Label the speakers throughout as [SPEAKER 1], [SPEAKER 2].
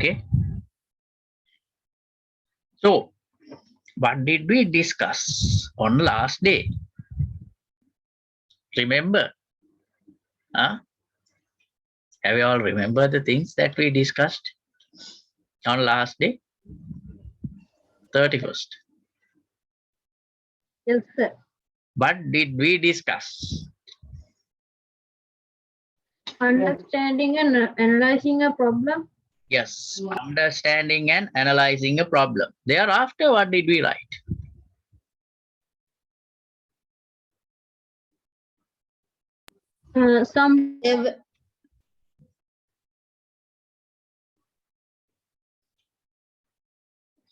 [SPEAKER 1] Okay. So, what did we discuss on last day? Remember? Huh? Have you all remember the things that we discussed on last day? 31st.
[SPEAKER 2] Yes, sir.
[SPEAKER 1] What did we discuss?
[SPEAKER 2] Understanding and analyzing a problem.
[SPEAKER 1] Yes, understanding and analyzing a problem. Thereafter, what did we write?
[SPEAKER 2] Some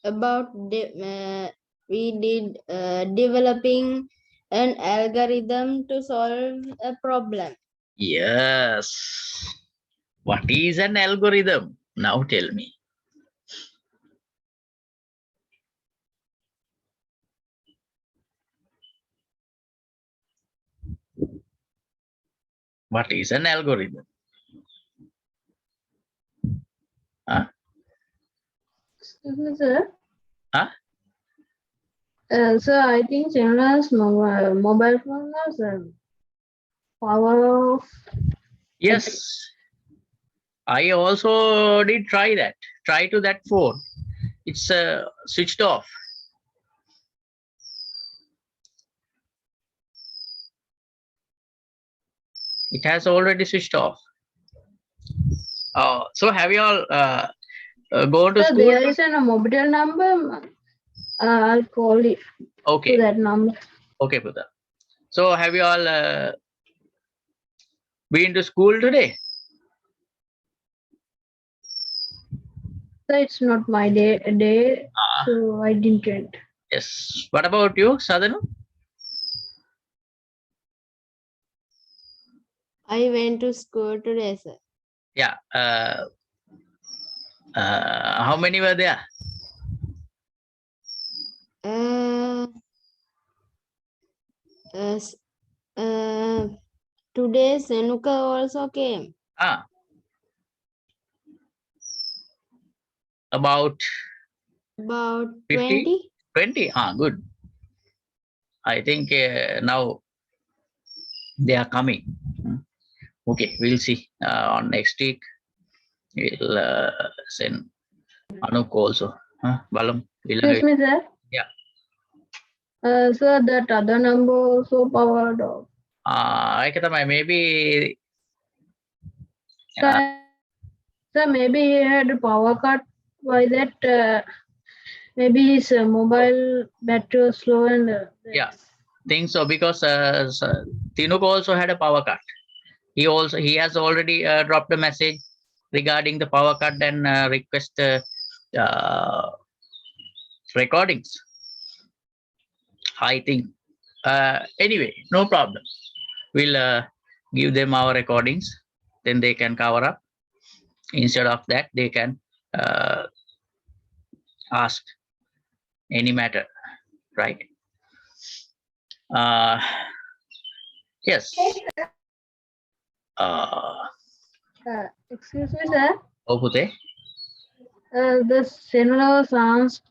[SPEAKER 3] about we did developing an algorithm to solve a problem.
[SPEAKER 1] Yes. What is an algorithm? Now tell me. What is an algorithm? Huh?
[SPEAKER 2] Excuse me, sir.
[SPEAKER 1] Huh?
[SPEAKER 2] So I think China's mobile phone was power of.
[SPEAKER 1] Yes. I also did try that. Try to that phone. It's switched off. It has already switched off. So have you all gone to
[SPEAKER 2] So
[SPEAKER 1] school?
[SPEAKER 2] there is a mobile number. I'll call it
[SPEAKER 1] Okay.
[SPEAKER 2] to that number.
[SPEAKER 1] Okay, Buddha. So have you all been to school today?
[SPEAKER 2] So it's not my day, so I didn't attend.
[SPEAKER 1] Yes. What about you, Sadhanu?
[SPEAKER 3] I went to school today, sir.
[SPEAKER 1] Yeah. How many were there?
[SPEAKER 3] Today Senuka also came.
[SPEAKER 1] About
[SPEAKER 3] About
[SPEAKER 1] 50?
[SPEAKER 3] 20.
[SPEAKER 1] 20? Good. I think now they are coming. Okay, we'll see. On next week, we'll send Anup also. Balam.
[SPEAKER 2] Excuse me, sir.
[SPEAKER 1] Yeah.
[SPEAKER 2] So that other number also powered off.
[SPEAKER 1] Maybe.
[SPEAKER 2] So maybe he had a power cut. Why that? Maybe his mobile battery was slow and.
[SPEAKER 1] Yeah, think so because Tinuk also had a power cut. He has already dropped a message regarding the power cut and request recordings. I think. Anyway, no problem. We'll give them our recordings, then they can cover up. Instead of that, they can ask any matter, right? Yes.
[SPEAKER 2] Excuse me, sir.
[SPEAKER 1] Opute?
[SPEAKER 2] The senator was asked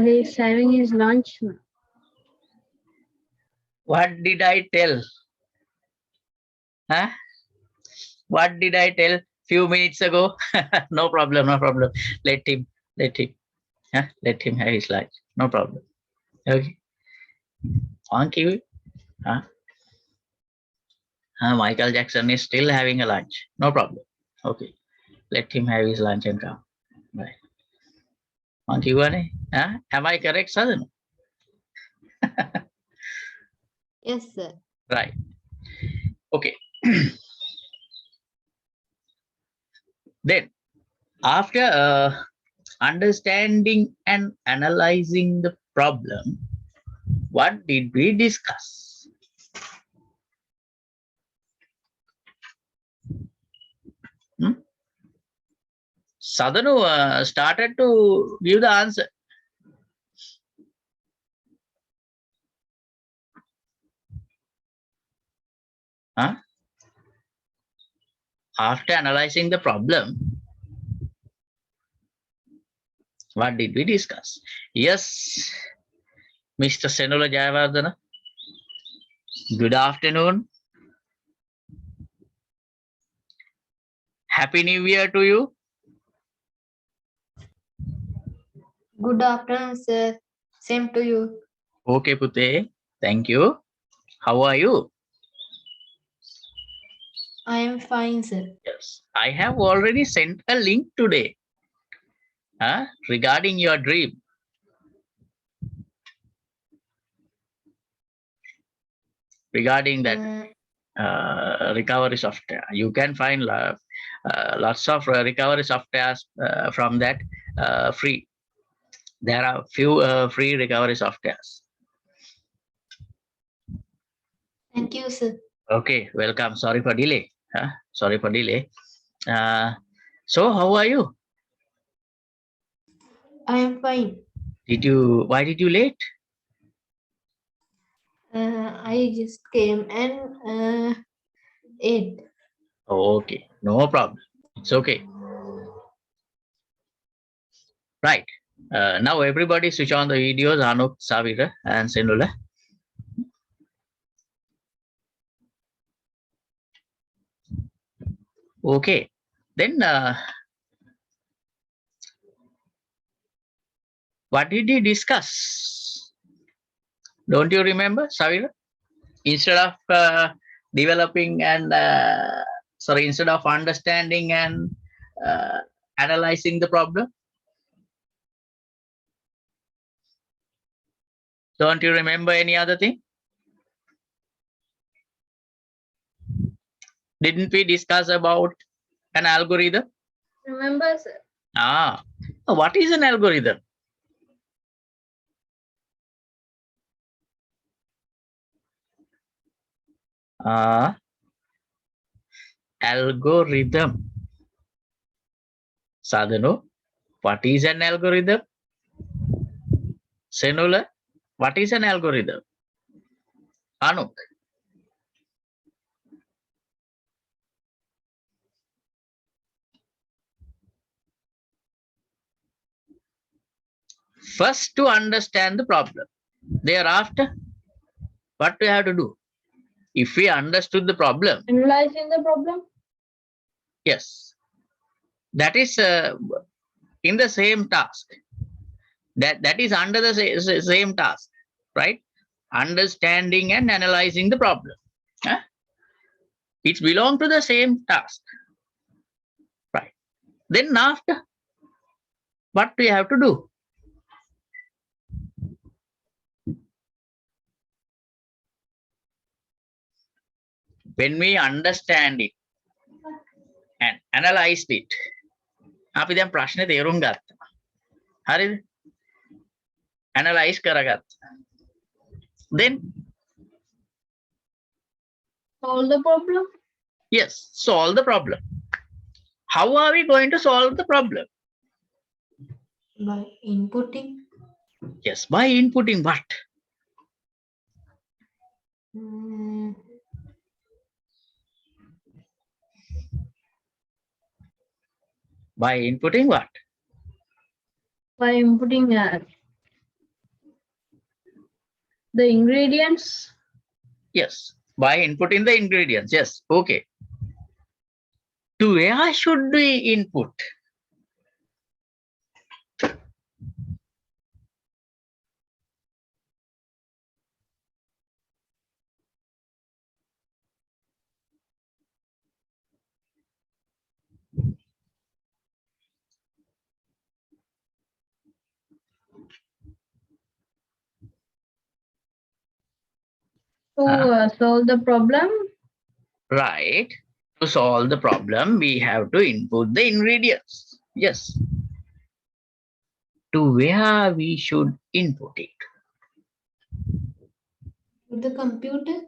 [SPEAKER 2] he's having his lunch.
[SPEAKER 1] What did I tell? Huh? What did I tell few minutes ago? No problem, no problem. Let him have his lunch. No problem. Okay. Thank you. Michael Jackson is still having a lunch. No problem. Okay. Let him have his lunch and come. Bye. Thank you, Ane. Am I correct, Sadhanu?
[SPEAKER 3] Yes, sir.
[SPEAKER 1] Right. Okay. Then, after understanding and analyzing the problem, what did we discuss? Sadhanu started to give the answer. After analyzing the problem, What did we discuss? Yes, Mr. Senula Jayawardena. Good afternoon. Happy New Year to you.
[SPEAKER 3] Good afternoon, sir. Same to you.
[SPEAKER 1] Okay, Pute. Thank you. How are you?
[SPEAKER 3] I am fine, sir.
[SPEAKER 1] Yes, I have already sent a link today regarding your dream. Regarding that recovery software, you can find lots of recovery softwares from that free. There are few free recovery softwares.
[SPEAKER 3] Thank you, sir.
[SPEAKER 1] Okay, welcome. Sorry for delay. Sorry for delay. So how are you?
[SPEAKER 3] I am fine.
[SPEAKER 1] Why did you late?
[SPEAKER 3] I just came and ate.
[SPEAKER 1] Okay, no problem. It's okay. Right. Now everybody switch on the videos, Anuk, Savira, and Senula. Okay. Then what did he discuss? Don't you remember, Savira? Instead of developing and instead of understanding and analyzing the problem, don't you remember any other thing? Didn't we discuss about an algorithm?
[SPEAKER 2] Remember, sir?
[SPEAKER 1] What is an algorithm? Algorithm. Sadhanu, what is an algorithm? Senula, what is an algorithm? Anuk. First, to understand the problem. Thereafter, what we have to do? If we understood the problem,
[SPEAKER 2] Analyzing the problem?
[SPEAKER 1] yes, that is in the same task. That is under the same task, right? Understanding and analyzing the problem. It belongs to the same task, right? Then after, what we have to do? When we understand it and analyzed it, අපි දැන් ප්‍රශ්නේ තේරුම් ගත්තා. හරිද? Analyze කරගත්තා. Then
[SPEAKER 2] Solve the problem?
[SPEAKER 1] yes, solve the problem. How are we going to solve the problem?
[SPEAKER 3] By inputting.
[SPEAKER 1] Yes, by inputting what? By inputting what?
[SPEAKER 2] By inputting the ingredients.
[SPEAKER 1] Yes, by inputting the ingredients. Yes, okay. To where should we input?
[SPEAKER 2] To solve the problem?
[SPEAKER 1] Right. To solve the problem, we have to input the ingredients. Yes. To where we should input it?
[SPEAKER 3] To the computer.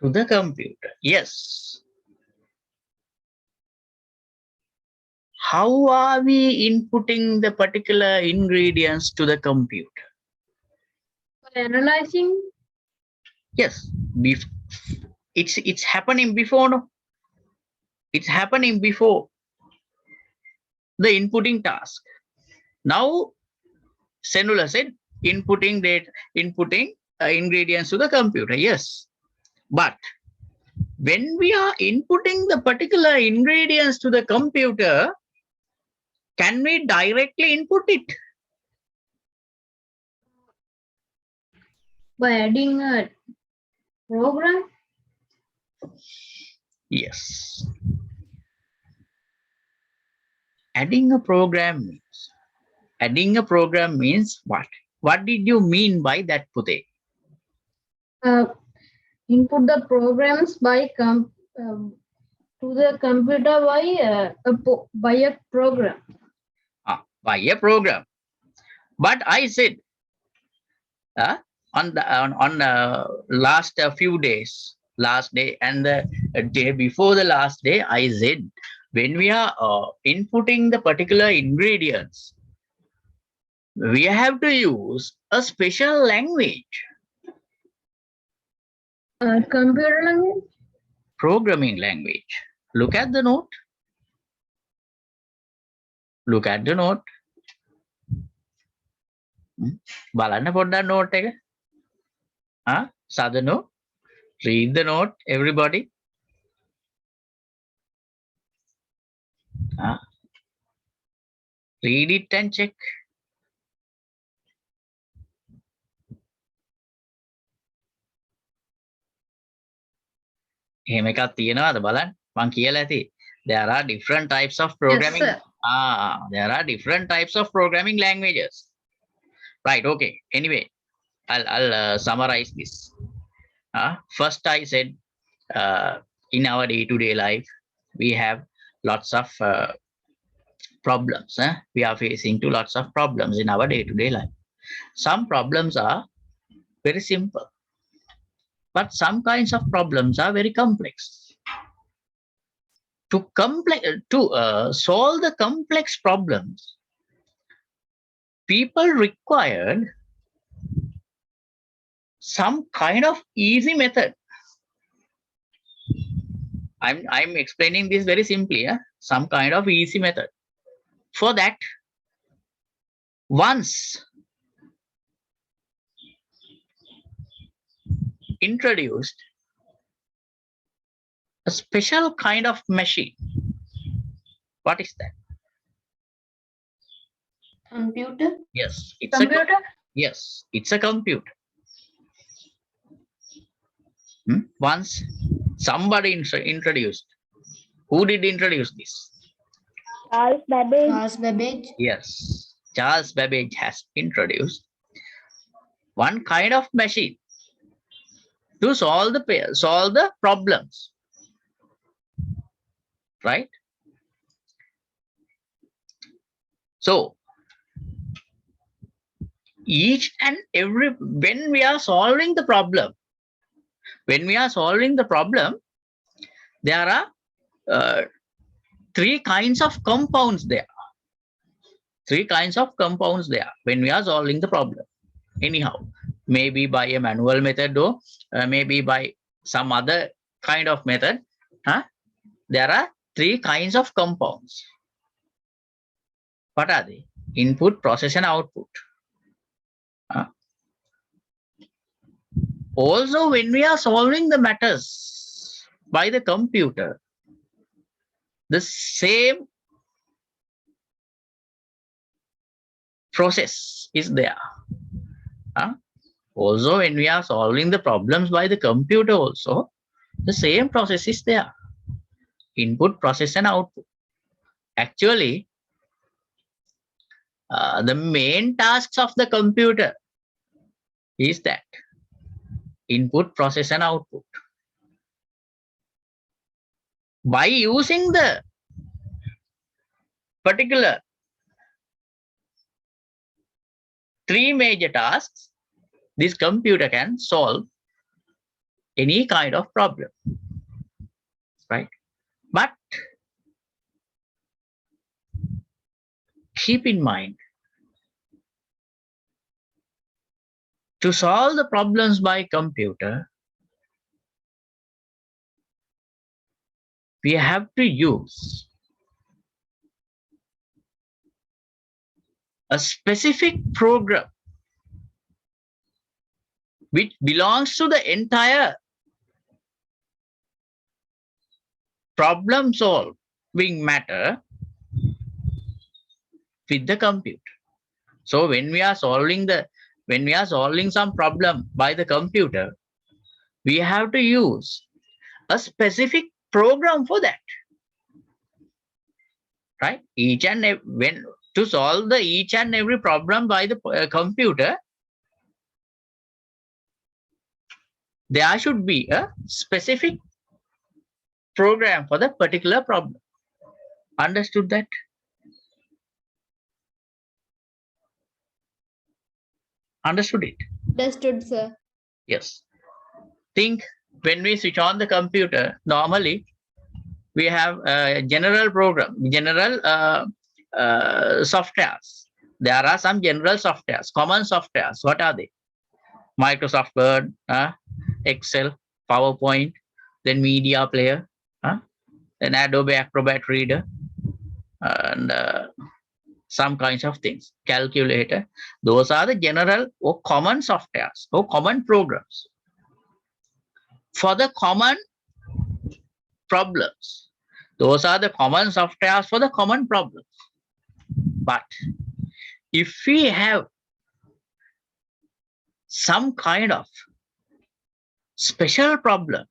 [SPEAKER 1] To the computer. Yes. How are we inputting the particular ingredients to the computer?
[SPEAKER 2] By analyzing?
[SPEAKER 1] Yes. It's happening before, no? It's happening before the inputting task. Now, Senula said inputting data, inputting ingredients to the computer. Yes, but when we are inputting the particular ingredients to the computer, can we directly input it?
[SPEAKER 2] By adding a program?
[SPEAKER 1] Yes. Adding a program means what? What did you mean by that, Pute?
[SPEAKER 2] Input the programs by to the computer by a program.
[SPEAKER 1] By a program. But I said on the last few days, last day and the day before the last day, I said when we are inputting the particular ingredients, we have to use a special language.
[SPEAKER 2] Computer language?
[SPEAKER 1] Programming language. Look at the note. Look at the note. බලන්න පොඩ්ඩක් note එක. Sadhanu, read the note, everybody. Read it and check. එහෙම එකක් තියෙනවද බලන්න. මං කියලා ඇති. There are different types of programming.
[SPEAKER 2] Yes, sir.
[SPEAKER 1] There are different types of programming languages. Right, okay. Anyway, I'll summarize this. First, I said in our day-to-day life, we have lots of problems. We are facing lots of problems in our day-to-day life. Some problems are very simple, but some kinds of problems are very complex. To solve the complex problems, people required some kind of easy method. I'm explaining this very simply. Some kind of easy method. For that, once introduced a special kind of machine. What is that?
[SPEAKER 3] Computer?
[SPEAKER 1] Yes, it's
[SPEAKER 2] Computer?
[SPEAKER 1] it's a computer. Once somebody introduced. Who did introduce this?
[SPEAKER 3] Charles Babbage.
[SPEAKER 1] Yes, Charles Babbage has introduced one kind of machine to solve the problems. Right? So, each and every, when we are solving the problem, there are three kinds of compounds there. When we are solving the problem. Anyhow, maybe by a manual method or maybe by some other kind of method. There are three kinds of compounds. What are they? Input, process, and output. Also, when we are solving the matters by the computer, the same process is there. Also, when we are solving the problems by the computer also, the same process is there. Input, process, and output. Actually, the main tasks of the computer is that input, process, and output. By using the particular three major tasks, this computer can solve any kind of problem. Right? But keep in mind, to solve the problems by computer, we have to use a specific program which belongs to the entire problem solving matter with the computer. So when we are solving some problem by the computer, we have to use a specific program for that, right? When to solve each and every problem by the computer, there should be a specific program for the particular problem. Understood that? Understood it?
[SPEAKER 3] Understood, sir.
[SPEAKER 1] Yes. Think when we switch on the computer, normally we have a general program, general softwares. There are some general softwares, common softwares. What are they? Microsoft Word, Excel, PowerPoint, then Media Player, then Adobe Acrobat Reader, and some kinds of things, calculator. Those are the general or common softwares or common programs for the common problems. Those are the common softwares for the common problems. But if we have some kind of special problem,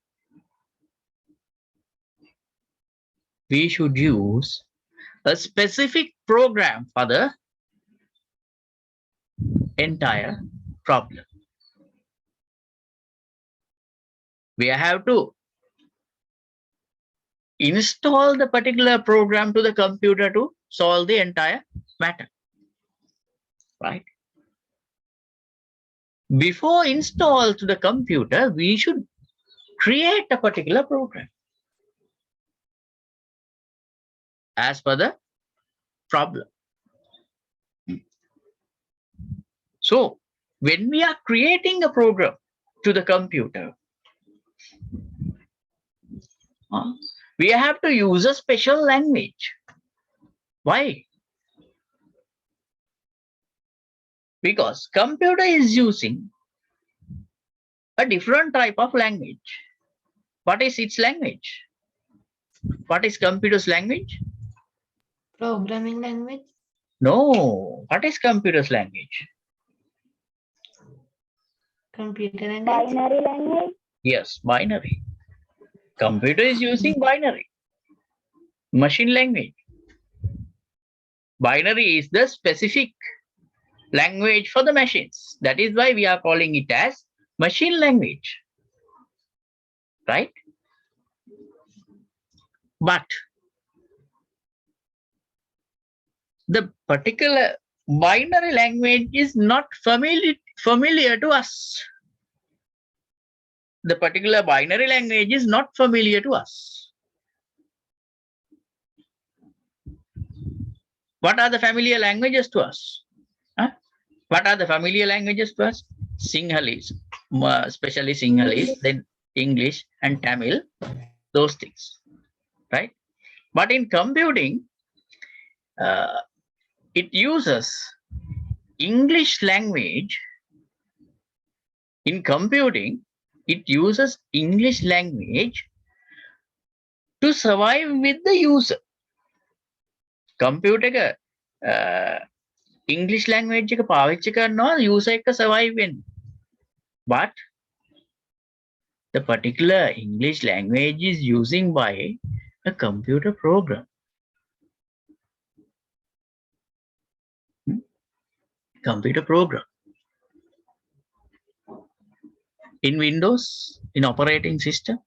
[SPEAKER 1] we should use a specific program for the entire problem. We have to install the particular program to the computer to solve the entire matter, right? Before install to the computer, we should create a particular program as per the problem. So when we are creating a program to the computer, we have to use a special language. Why? Because computer is using a different type of language. What is its language? What is computer's language?
[SPEAKER 3] Programming language.
[SPEAKER 1] No. What is computer's language?
[SPEAKER 3] Computer language.
[SPEAKER 4] Binary language.
[SPEAKER 1] Yes, binary. Computer is using binary. Machine language. Binary is the specific language for the machines. That is why we are calling it as machine language. Right? But the particular binary language is not familiar to us. The particular binary language is not familiar to us. What are the familiar languages to us? What are the familiar languages to us? Sinhalese, especially Sinhalese, then English and Tamil, those things, right? But in computing, it uses English language. In computing, it uses English language to survive with the user. Computer English language එක පාවිච්චි කරනවා user එක survive වෙන්න. But the particular English language is using by a computer program. Computer program. In Windows, in operating system,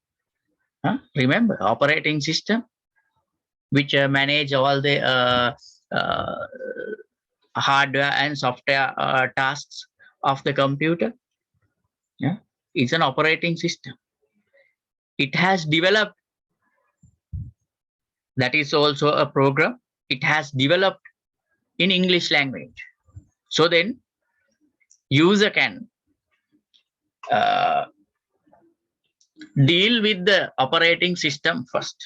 [SPEAKER 1] remember operating system, which manage all the hardware and software tasks of the computer. It's an operating system. It has developed, that is also a program. It has developed in English language. So then user can deal with the operating system first.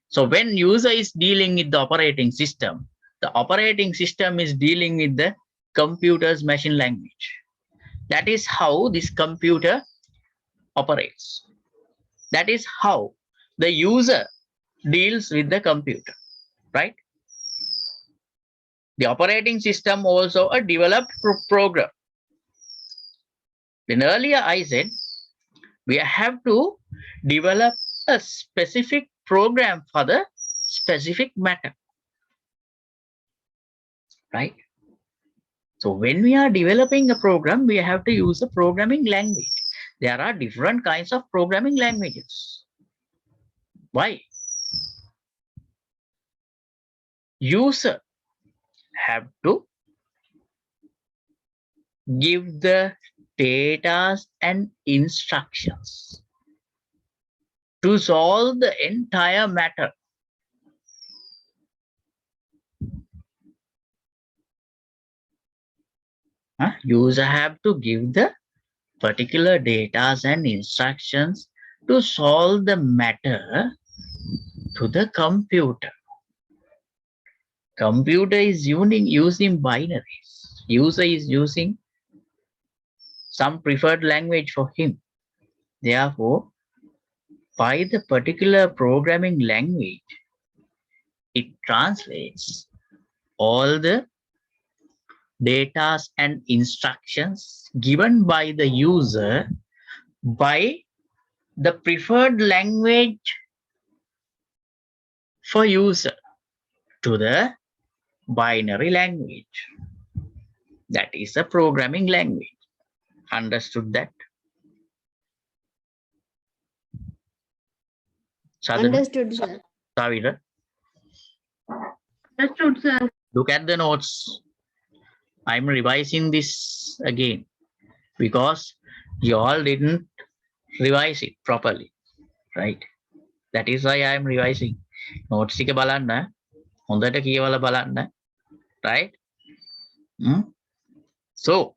[SPEAKER 1] So when user is dealing with the operating system, The operating system is dealing with the computer's machine language. That is how this computer operates. That is how the user deals with the computer, right? The operating system also a developed program. Then earlier I said we have to develop a specific program for the specific matter, right? So when we are developing a program, we have to use a programming language. There are different kinds of programming languages. Why? User have to give the data and instructions to solve the entire matter. User have to give the particular data and instructions to solve the matter to the computer. Computer is using binaries. User is using some preferred language for him. Therefore, by the particular programming language, it translates all the data and instructions given by the user by the preferred language for user to the binary language. That is a programming language. Understood that? Sadhana?
[SPEAKER 3] Understood, sir.
[SPEAKER 1] Savira?
[SPEAKER 2] Understood, sir.
[SPEAKER 1] Look at the notes. I'm revising this again because you all didn't revise it properly, right? That is why I am revising. Notes එක බලන්න හොඳට කියවලා බලන්න, right? So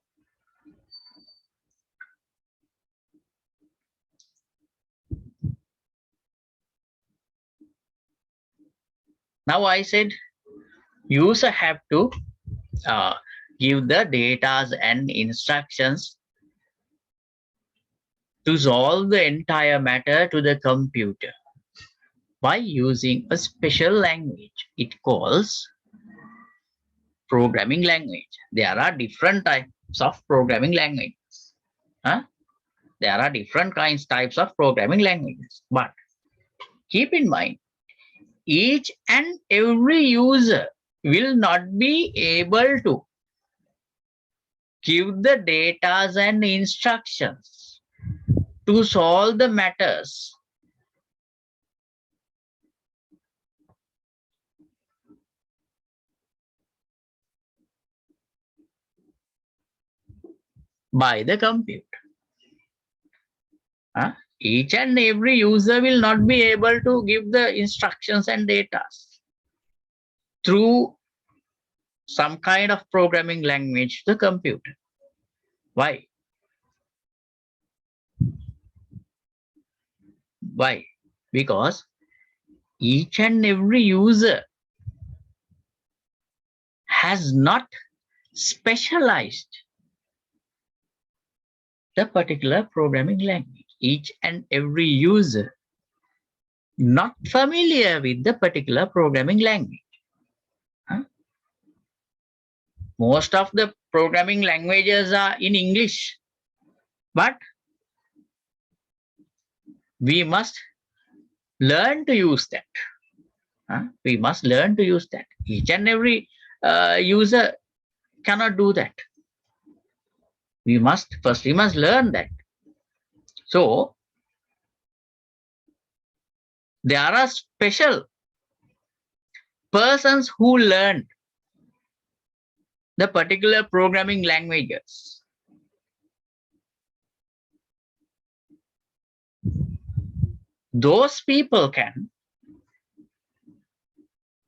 [SPEAKER 1] now I said user have to give the data and instructions to solve the entire matter to the computer by using a special language. It calls programming language. There are different types of programming languages. There are different types of programming languages. But keep in mind, each and every user will not be able to give the data and instructions to solve the matters by the computer. Each and every user will not be able to give the instructions and data through some kind of programming language to the computer. Why? Why? Because each and every user has not specialized the particular programming language. Each and every user not familiar with the particular programming language. Most of the programming languages are in English, but we must learn to use that. We must learn to use that. Each and every user cannot do that. We must learn that. So there are special persons who learn the particular programming languages. Those people can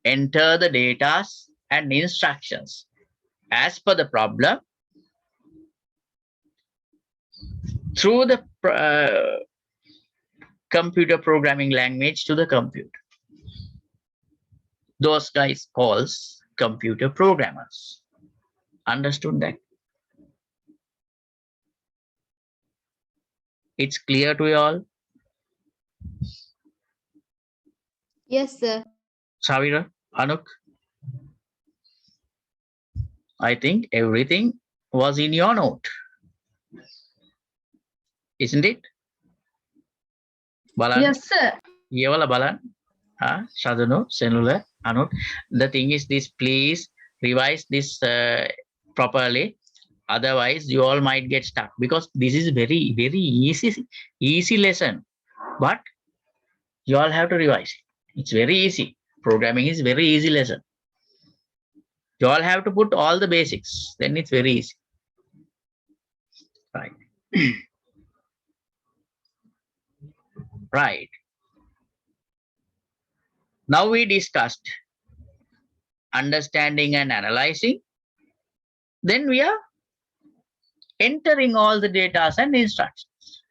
[SPEAKER 1] enter the data and instructions as per the problem through the computer programming language to the computer. Those guys calls computer programmers. Understood that? It's clear to you all?
[SPEAKER 3] Yes, sir.
[SPEAKER 1] Savira, Anuk, I think everything was in your note, isn't it? Balan,
[SPEAKER 2] Yes, sir.
[SPEAKER 1] Yevala Balan, Shadano, Senula, Anuk. The thing is this, please revise this properly. Otherwise, you all might get stuck because this is very, very easy lesson. But you all have to revise it. It's very easy. Programming is very easy lesson. You all have to put all the basics. Then it's very easy. Right. Right. Now we discussed understanding and analyzing. Then we are entering all the data and instructions.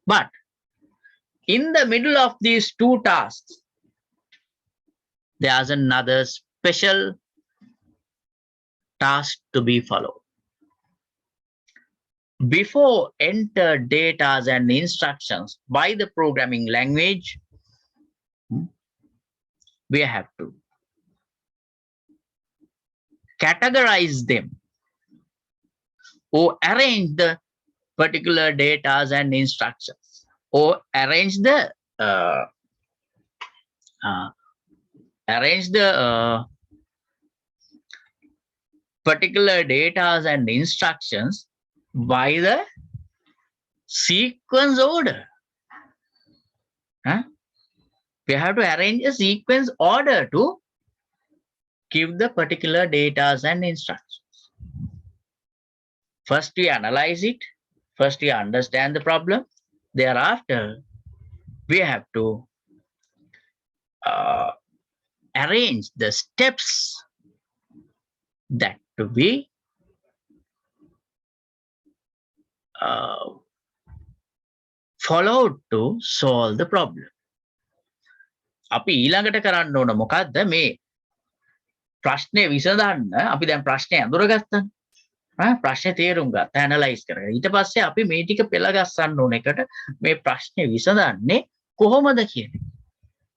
[SPEAKER 1] But in the middle of these two tasks, there's another special task to be followed. Before enter data and instructions by the programming language, we have to categorize them or arrange the particular data and instructions, or arrange the particular data and instructions by the sequence order. We have to arrange a sequence order to give the particular data and instructions. First we analyze it. First we understand the problem. Thereafter, we have to arrange the steps that to be followed to solve the problem. අපි ඊළඟට කරන්න ඕන මොකද්ද මේ ප්‍රශ්නේ විසඳන්න අපි දැන් ප්‍රශ්නේ අඳුරගත්තා. ප්‍රශ්නේ තේරුම් ගත්තා, ඇනලයිස් කරගත්තා. ඊට පස්සේ අපි මේ ටික පෙළ ගස්සන්න ඕන එකට මේ ප්‍රශ්නේ විසඳන්නේ කොහොමද කියන්නේ.